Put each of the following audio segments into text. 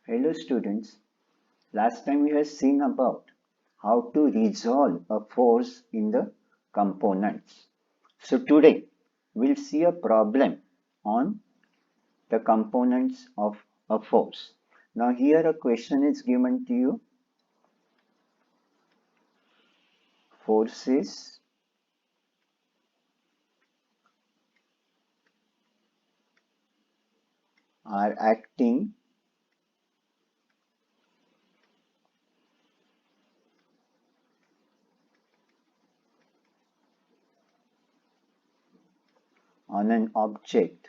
Hello students, last time we have seen about how to resolve a force in the components. So today we'll see a problem on the components of a force. Now here a question is given to you. Forces are acting on an object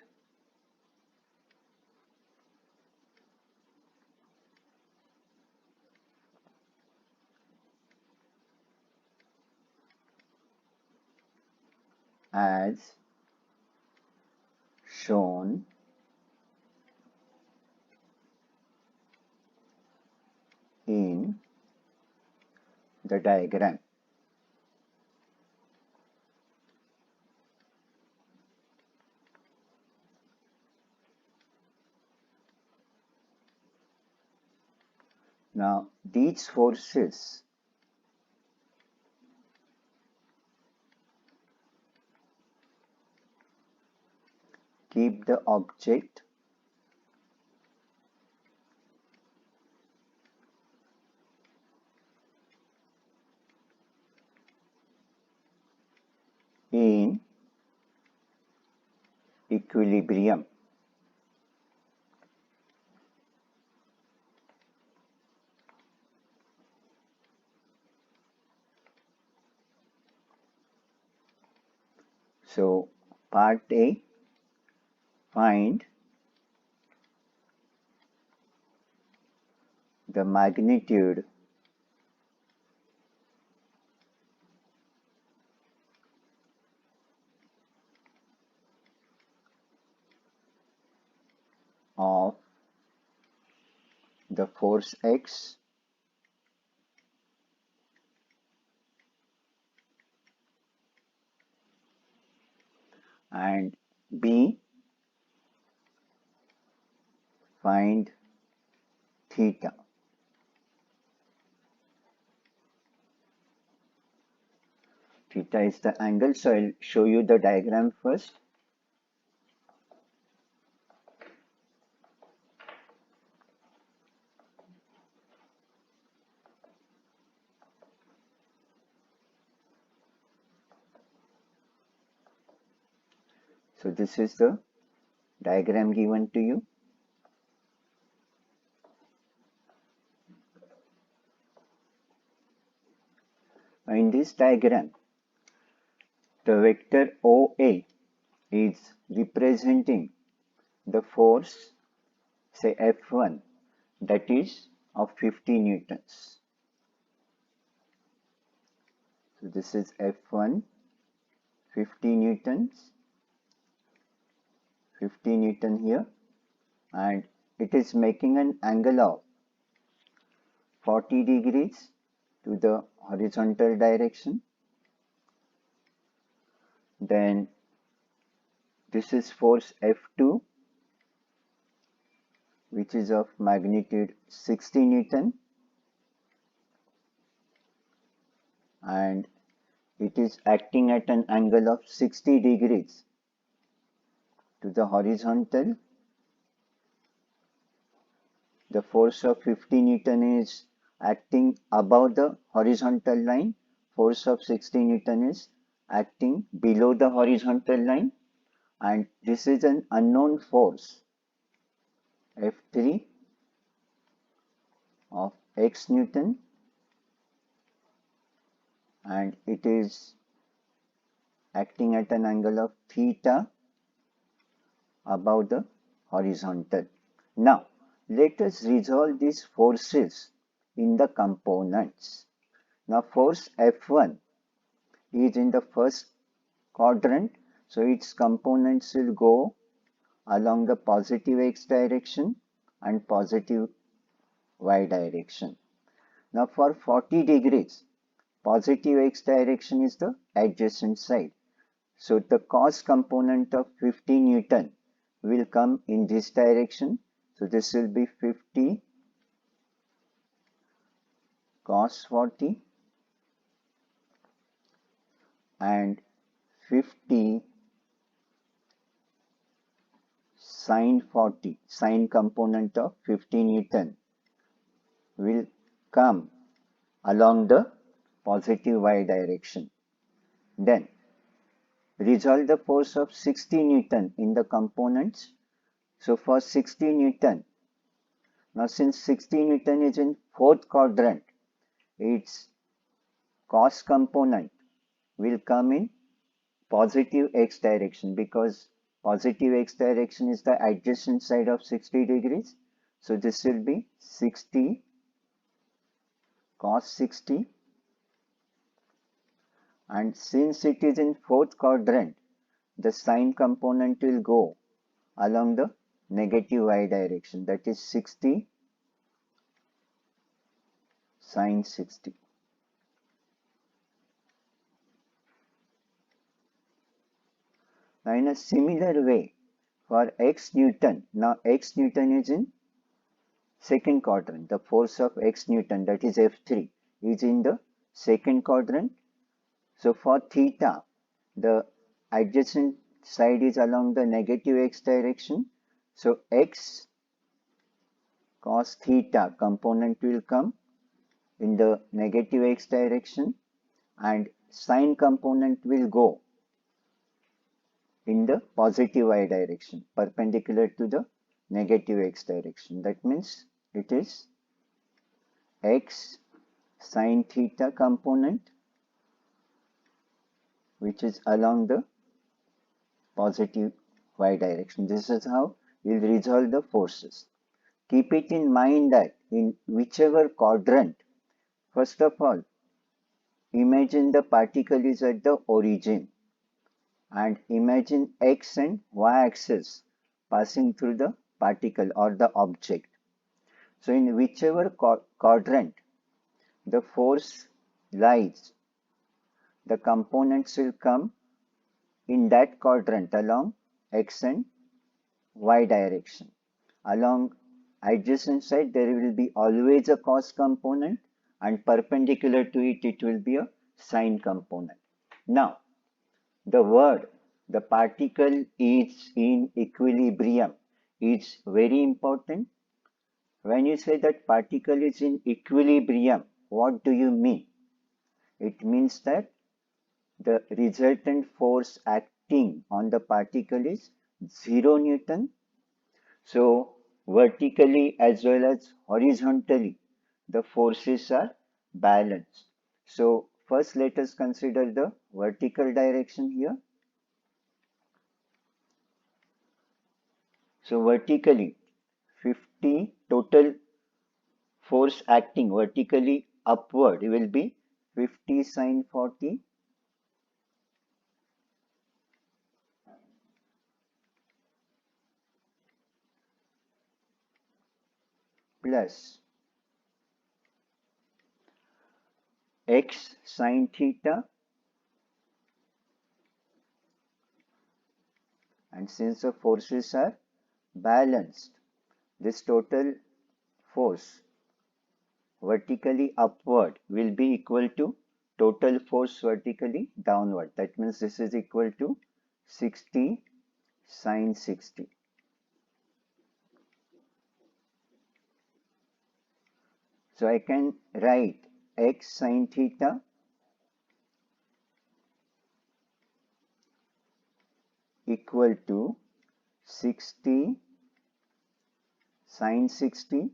as shown in the diagram. Now these forces keep the object in equilibrium. So part A, find the magnitude of the force X and B, find theta. Theta is the angle, so I'll show you the diagram first. So this is the diagram given to you. In this diagram, the vector OA is representing the force, say F1, that is of 50 newtons. So this is F1, 50 newtons, 50 newton here, and it is making an angle of 40 degrees to the horizontal direction. Then this is force F2, which is of magnitude 60 Newton, and it is acting at an angle of 60 degrees to the horizontal. The force of 50 Newton is acting above the horizontal line. Force of 60 Newton is acting below the horizontal line, and this is an unknown force F3 of x Newton, and it is acting at an angle of theta above the horizontal. Now let us resolve these forces in the components. Now force F1 is in the first quadrant, so its components will go along the positive x direction and positive y direction. Now for 40 degrees, positive x direction is the adjacent side. So the cos component of 50 Newton will come in this direction. So this will be 50 cos 40 and 50 sin 40, sin component of 50 Newton will come along the positive y direction. Then resolve the force of 60 Newton in the components. So for 60 Newton, now since 60 Newton is in fourth quadrant, its cos component will come in positive x direction because positive x direction is the adjacent side of 60 degrees. So this will be 60 cos 60, and since it is in fourth quadrant, the sine component will go along the negative y direction, that is 60 sin 60. Now in a similar way for x Newton, now x Newton is in second quadrant, the force of x Newton, that is F3, is in the second quadrant. So for theta, the adjacent side is along the negative x direction. So x cos theta component will come in the negative x direction and sine component will go in the positive y direction, perpendicular to the negative x direction. That means it is x sin theta component which is along the positive y direction. This is how we'll resolve the forces. Keep it in mind that in whichever quadrant, first of all, imagine the particle is at the origin and imagine x and y axis passing through the particle or the object. So in whichever quadrant the force lies, the components will come in that quadrant along x and y direction. Along adjacent side there will be always a cos component and perpendicular to it, it will be a sine component. Now the word the particle is in equilibrium is very important. When you say that particle is in equilibrium, what do you mean? It means that the resultant force acting on the particle is 0 Newton. So vertically as well as horizontally, the forces are balanced. So first let us consider the vertical direction here. So vertically, 50 total force acting vertically upward will be 50 sin 40 plus x sin theta, and since the forces are balanced, this total force vertically upward will be equal to total force vertically downward. That means this is equal to 60 sin 60. So I can write x sin theta equal to 60 sin 60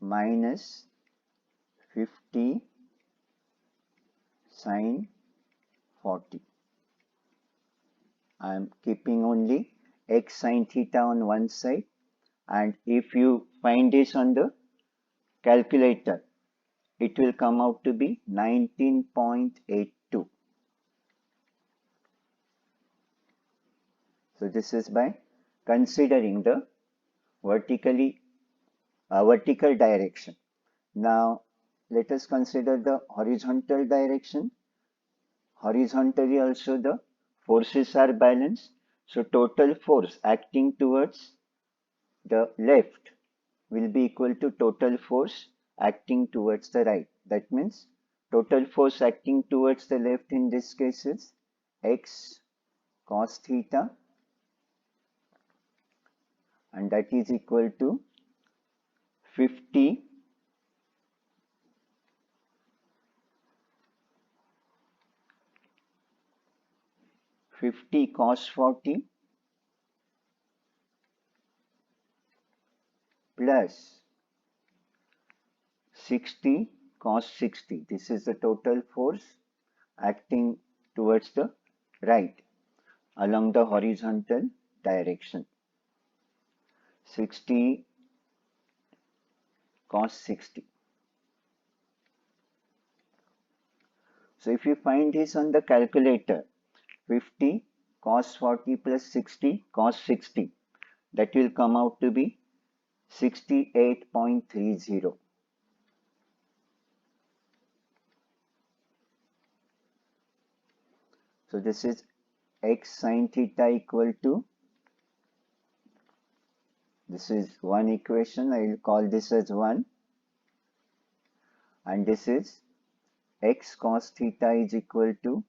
minus 50 sin 40. I am keeping only x sin theta on one side, and if you find this on the calculator, it will come out to be 19.82. So this is by considering the vertical direction. Now let us consider the horizontal direction. Horizontally also the forces are balanced. So total force acting towards the left will be equal to total force acting towards the right. That means total force acting towards the left in this case is x cos theta, and that is equal to 50 cos 40 plus 60 cos 60. This is the total force acting towards the right along the horizontal direction. 60 cos 60. So if you find this on the calculator, 50 cos 40 plus 60 cos 60, that will come out to be 68.30. So this is x sin theta equal to, this is one equation, I will call this as 1, and this is x cos theta is equal to,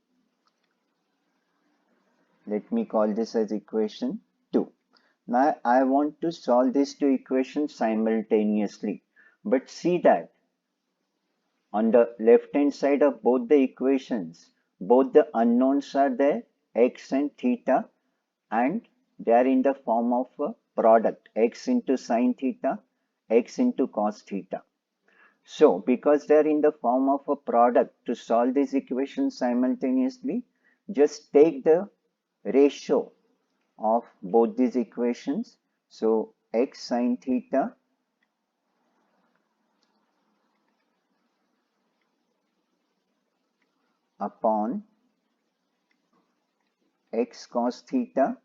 let me call this as equation 2. Now I want to solve these two equations simultaneously, but see that on the left hand side of both the equations, both the unknowns are there, x and theta, and they are in the form of a product, x into sin theta, x into cos theta. So because they are in the form of a product, to solve these equations simultaneously, just take the ratio of both these equations. So x sin theta upon x cos theta,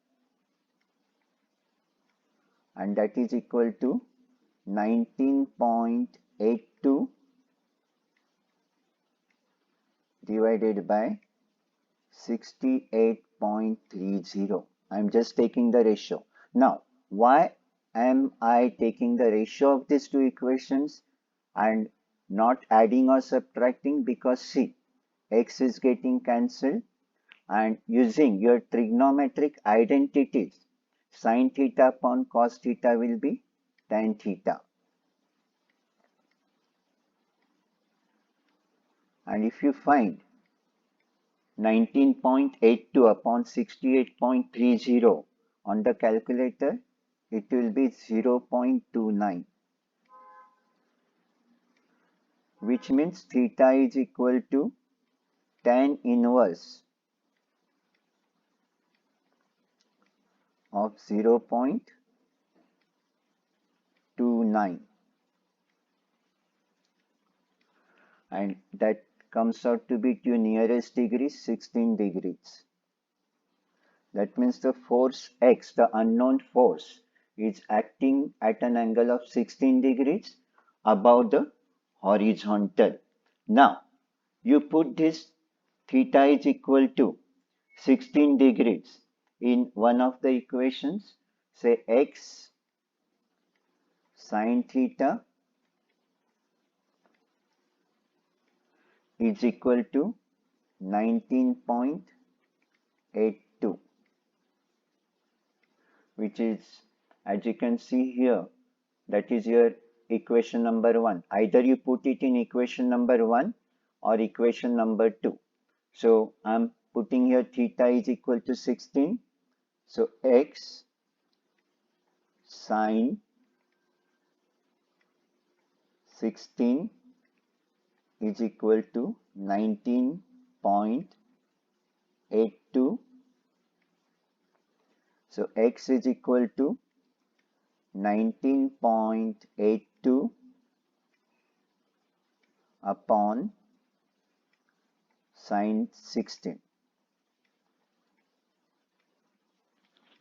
and that is equal to 19.82 divided by 68.30. I am just taking the ratio. Now, why am I taking the ratio of these two equations and not adding or subtracting? Because see, x is getting cancelled, and using your trigonometric identities, sin theta upon cos theta will be tan theta. And if you find 19.82 upon 68.30 on the calculator, it will be 0.29, which means theta is equal to tan inverse of 0.29, and that comes out to be to nearest degree 16 degrees. That means the force x, the unknown force, is acting at an angle of 16 degrees above the horizontal. Now, you put this theta is equal to 16 degrees in one of the equations, say x sin theta is equal to 19.82, which is, as you can see here, that is your equation number 1. Either you put it in equation number 1 or equation number 2. So I'm putting here theta is equal to 16. So x sin 16 is equal to 19.82. So x is equal to 19.82 upon sin 16,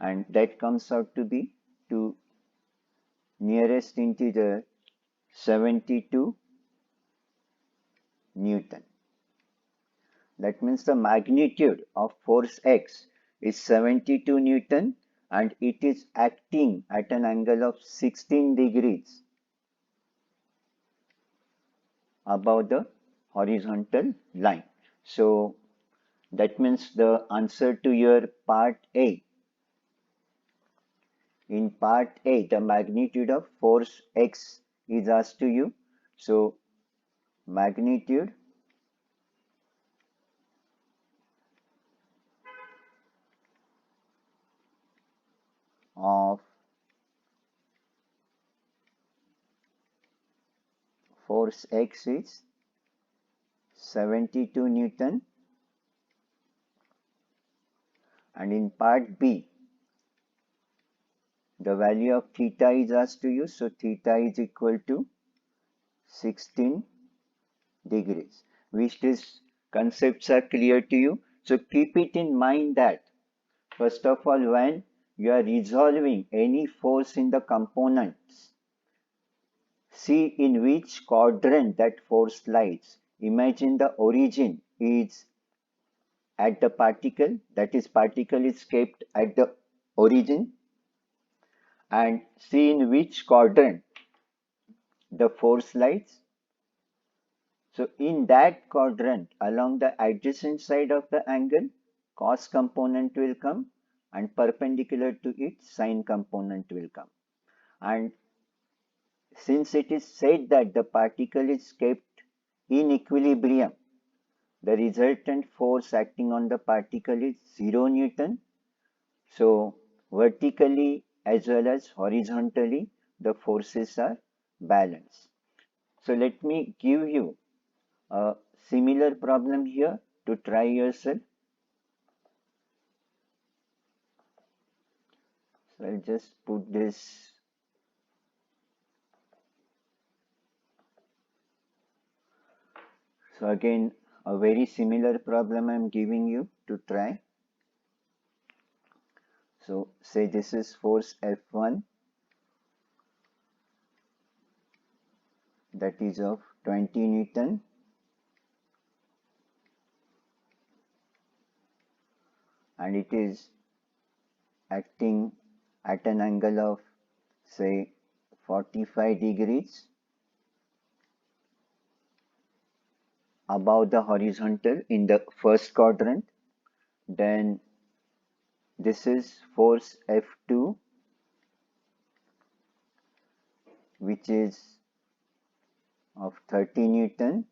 and that comes out to be to nearest integer 72 Newton. That means the magnitude of force x is 72 Newton, and it is acting at an angle of 16 degrees above the horizontal line. So that means the answer to your part A. In part A, the magnitude of force X is asked to you. So magnitude of force X is 72 Newton, and in part B the value of theta is asked to you, so theta is equal to 16 degrees. Wish these concepts are clear to you. So keep it in mind that first of all, when you are resolving any force in the components, see in which quadrant that force lies. Imagine the origin is at the particle, that is particle is kept at the origin, and see in which quadrant the force lies. So in that quadrant, along the adjacent side of the angle, cos component will come, and perpendicular to it, sine component will come. And since it is said that the particle is kept in equilibrium, the resultant force acting on the particle is 0 Newton. So vertically as well as horizontally, the forces are balanced. So let me give you a similar problem here to try yourself. So I'll just put this. So again, a very similar problem I'm giving you to try. So say this is force F1 that is of 20 Newton, and it is acting at an angle of say 45 degrees above the horizontal in the first quadrant. Then this is force F2, which is of 30 Newton,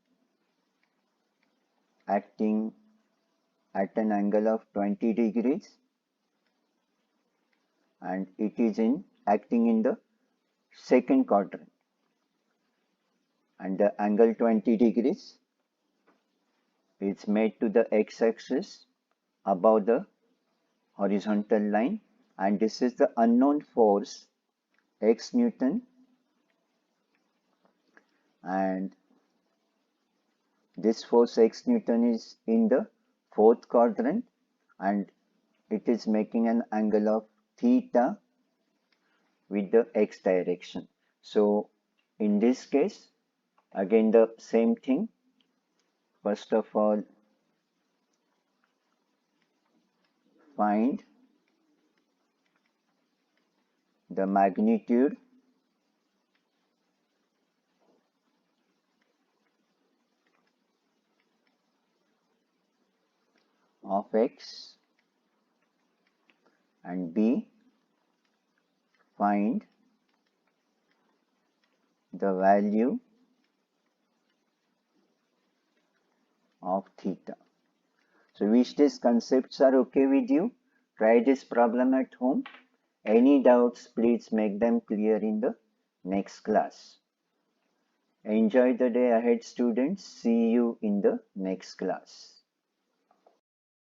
acting at an angle of 20 degrees, and it is acting in the second quadrant, and the angle 20 degrees is made to the x-axis above the horizontal line, and this is the unknown force x Newton, and this force x Newton is in the fourth quadrant, and it is making an angle of theta with the x direction. So in this case, again the same thing. First of all, find the magnitude of x, and B, find the value of theta. So wish these concepts are okay with you. Try this problem at home. Any doubts, please make them clear in the next class. Enjoy the day ahead, students. See you in the next class.